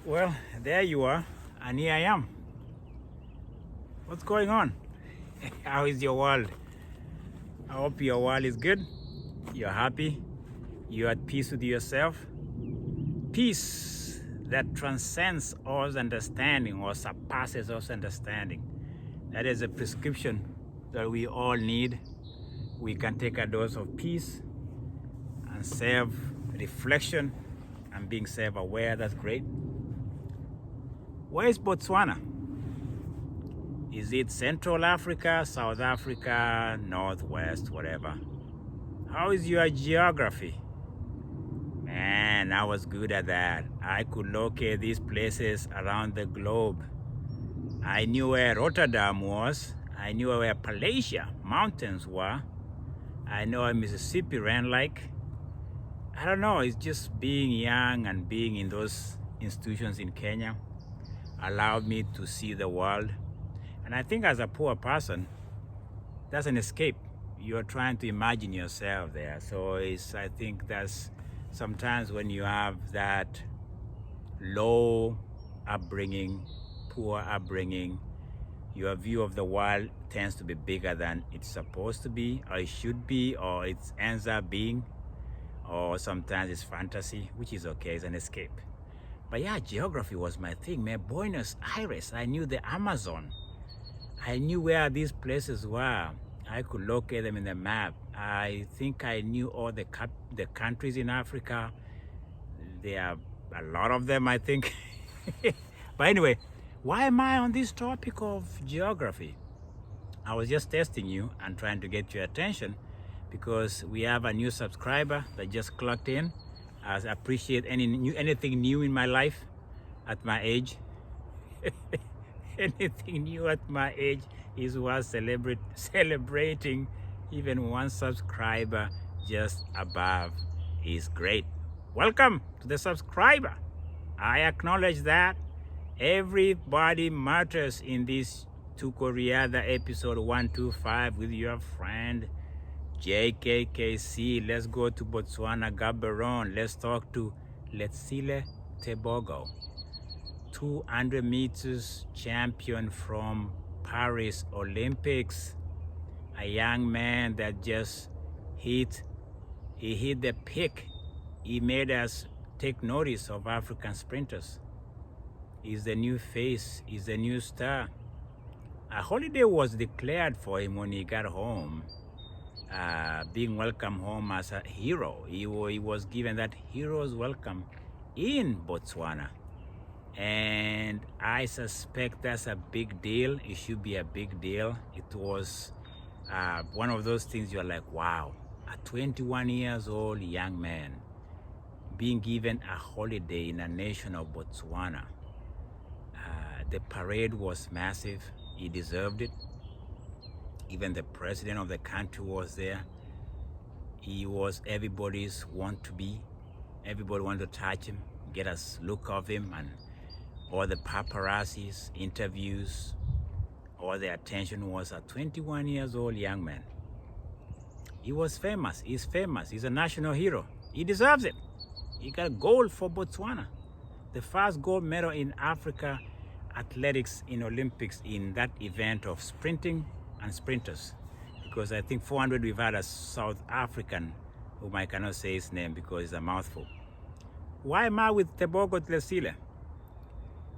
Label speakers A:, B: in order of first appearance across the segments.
A: Well, there you are, and here I am. What's going on? How is your world? I hope your world is good. You're happy. You're at peace with yourself. Peace that transcends all understanding or surpasses all understanding. That is a prescription that we all need. We can take a dose of peace and self-reflection and being self-aware. That's great. Where is Botswana? Is it Central Africa, South Africa, Northwest, whatever? How is your geography? Man, I was good at that. I could locate these places around the globe. I knew where Rotterdam was. I knew where Appalachia mountains were. I know where Mississippi ran like. I don't know, it's just being young and being in those institutions in Kenya allowed me to see the world. And I think as a poor person, that's an escape. You're trying to imagine yourself there. So I think that's sometimes when you have that low upbringing, poor upbringing, your view of the world tends to be bigger than it's supposed to be, or it should be, or it ends up being, or sometimes it's fantasy, which is okay, it's an escape. But yeah, geography was my thing, man. Buenos Aires, I knew the Amazon. I knew where these places were. I could locate them in the map. I think I knew all the countries in Africa. There are a lot of them, I think. But anyway, why am I on this topic of geography? I was just testing you and trying to get your attention because we have a new subscriber that just clocked in. I appreciate anything new in my life at my age. Anything new at my age is worth celebrating. Even one subscriber just above is great. Welcome to the subscriber. I acknowledge that everybody matters in this Tuko Riadha episode 125 with your friend JKKC. Let's go to Botswana, Gaborone. Let's talk to Letslie TEBOGO, 200 meters champion from Paris Olympics. A young man that just hit the peak. He made us take notice of African sprinters. He's the new face, he's the new star. A holiday was declared for him when he got home, being welcomed home as a hero. He was given that hero's welcome in Botswana. And I suspect that's a big deal. It should be a big deal. It was one of those things you're like, wow, a 21 years old young man being given a holiday in a nation of Botswana. The parade was massive. He deserved it. Even the president of the country was there. He was everybody's want to be. Everybody wanted to touch him, get a look of him, and all the paparazzis, interviews, all the attention was a 21 years old young man. He was famous. He's famous. He's a national hero. He deserves it. He got gold for Botswana. The first gold medal in Africa athletics in Olympics in that event of sprinting and sprinters. Because I think 400 we've had a South African whom I cannot say his name because it's a mouthful. Why am I with Tebogo Letslie?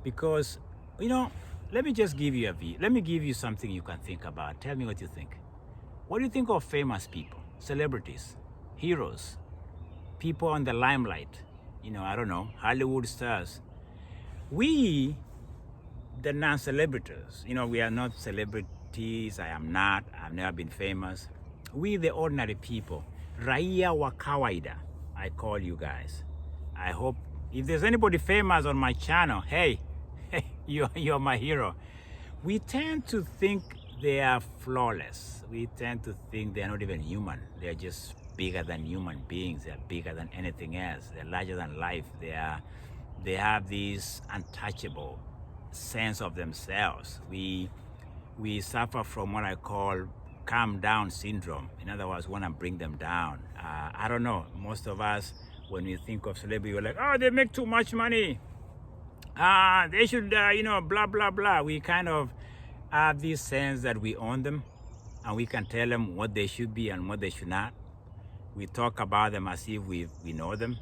A: Because, you know, let me just give you a view. Let me give you something you can think about. Tell me what you think. What do you think of famous people, celebrities, heroes, people on the limelight? You know, I don't know, Hollywood stars. We, the non-celebrities, you know, we are not celebrities. I am not. I've never been famous. We, the ordinary people, Raia wa kawaida, I call you guys. I hope if there's anybody famous on my channel, hey, you're my hero. We tend to think they are flawless. We tend to think they're not even human. They're just bigger than human beings. They're bigger than anything else. They're larger than life. They have this untouchable sense of themselves. We suffer from what I call calm down syndrome. In other words, want to bring them down. I don't know. Most of us, when we think of celebrity, we're like, oh, they make too much money. They should, blah, blah, blah. We kind of have this sense that we own them and we can tell them what they should be and what they should not. We talk about them as if we know them.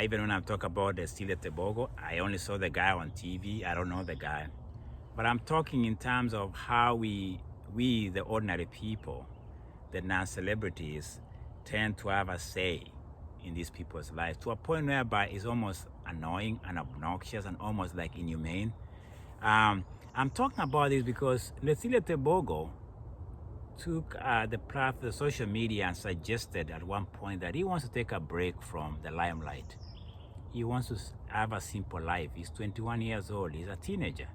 A: Even when I'm talking about Letslie TEBOGO, I only saw the guy on TV. I don't know the guy. But I'm talking in terms of how we the ordinary people, the non-celebrities, tend to have a say in these people's lives to a point whereby it's almost annoying and obnoxious and almost like inhumane. I'm talking about this because Letslie TEBOGO took the social media and suggested at one point that he wants to take a break from the limelight. He wants to have a simple life. He's 21 years old. He's a teenager.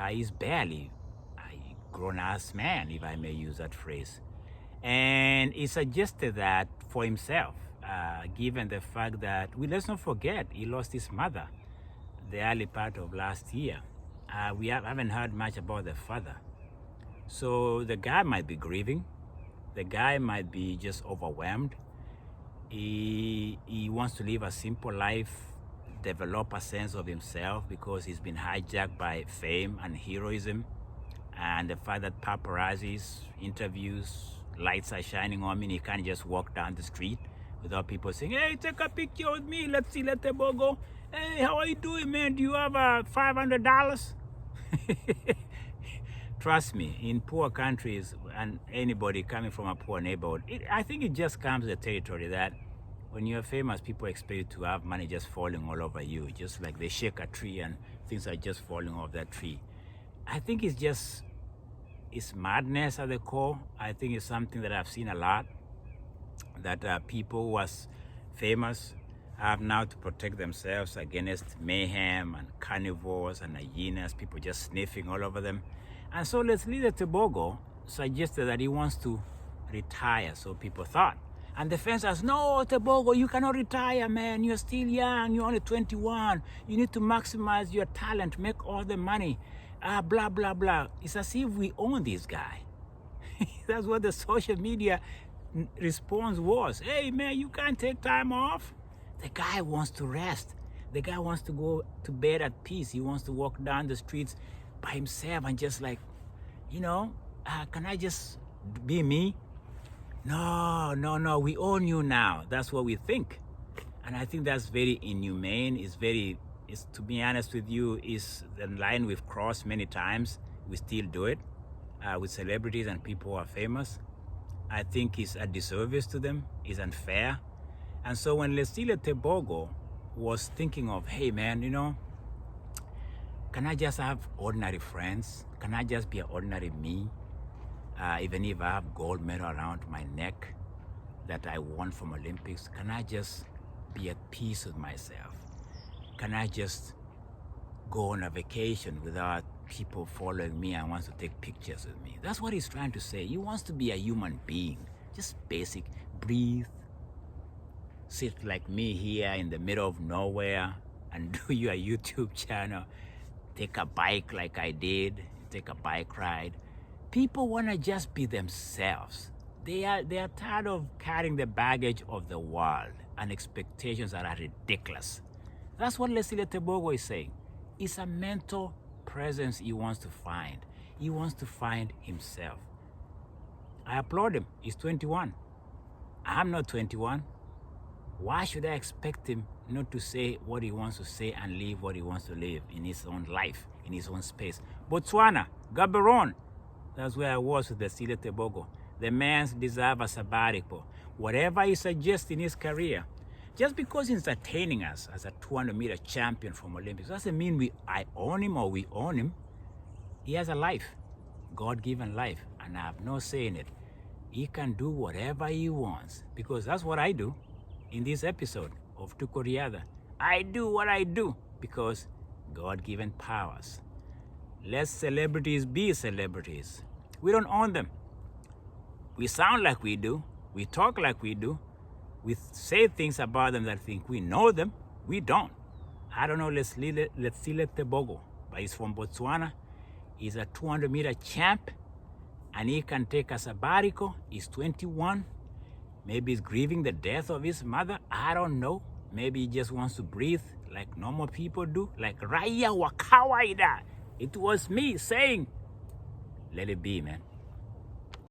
A: He's barely a grown-ass man, if I may use that phrase. And he suggested that for himself, given the fact that, let's not forget, he lost his mother the early part of last year. We haven't heard much about the father. So the guy might be grieving. The guy might be just overwhelmed. He wants to live a simple life, develop a sense of himself because he's been hijacked by fame and heroism. And the fact that paparazzis, interviews, lights are shining on me and he can't just walk down the street without people saying, hey, take a picture with me, Letslie TEBOGO. Hey, how are you doing, man? Do you have $500? Trust me, in poor countries and anybody coming from a poor neighborhood, I think it just comes with the territory that when you're famous, people expect you to have money just falling all over you, just like they shake a tree and things are just falling off that tree. I think it's madness at the core. I think it's something that I've seen a lot, that people who are famous have now to protect themselves against mayhem and carnivores and hyenas, people just sniffing all over them. And so Letslie TEBOGO suggested that he wants to retire, so people thought. And the fans says, no, TEBOGO, you cannot retire, man. You're still young. You're only 21. You need to maximize your talent, make all the money, blah, blah, blah. It's as if we own this guy. That's what the social media response was. Hey, man, you can't take time off. The guy wants to rest. The guy wants to go to bed at peace. He wants to walk down the streets by himself and just like, can I just be me? No, we own you now. That's what we think. And I think that's very inhumane. It's to be honest with you, is the line we've crossed many times. We still do it with celebrities and people who are famous. I think it's a disservice to them. It's unfair. And so when Letslie TEBOGO was thinking of, hey man, can I just have ordinary friends? Can I just be an ordinary me? Even if I have gold medal around my neck that I won from Olympics, can I just be at peace with myself? Can I just go on a vacation without people following me and wants to take pictures with me? That's what he's trying to say. He wants to be a human being, just basic, breathe, sit like me here in the middle of nowhere and do your YouTube channel, take a bike like I did, take a bike ride. People want to just be themselves. They are tired of carrying the baggage of the world and expectations that are ridiculous. That's what Letslie TEBOGO is saying. It's a mental presence he wants to find. He wants to find himself. I applaud him. He's 21. I'm not 21. Why should I expect him not to say what he wants to say and live what he wants to live in his own life, in his own space? Botswana, Gaborone. That's where I was with Letslie TEBOGO. The man deserves a sabbatical. Whatever he suggests in his career, just because he's entertaining us as a 200-meter champion from Olympics, doesn't mean I own him or we own him. He has a life, God-given life, and I have no say in it. He can do whatever he wants, because that's what I do in this episode of Tukoriada. I do what I do because God-given powers. Let celebrities be celebrities. We don't own them. We sound like we do. We talk like we do. We say things about them that think we know them. We don't. I don't know Letslie TEBOGO, but he's from Botswana. He's a 200-meter champ, and he can take a sabbatical. He's 21. Maybe he's grieving the death of his mother. I don't know. Maybe he just wants to breathe like normal people do, like Raya wa kawaida. It was me saying, let it be, man.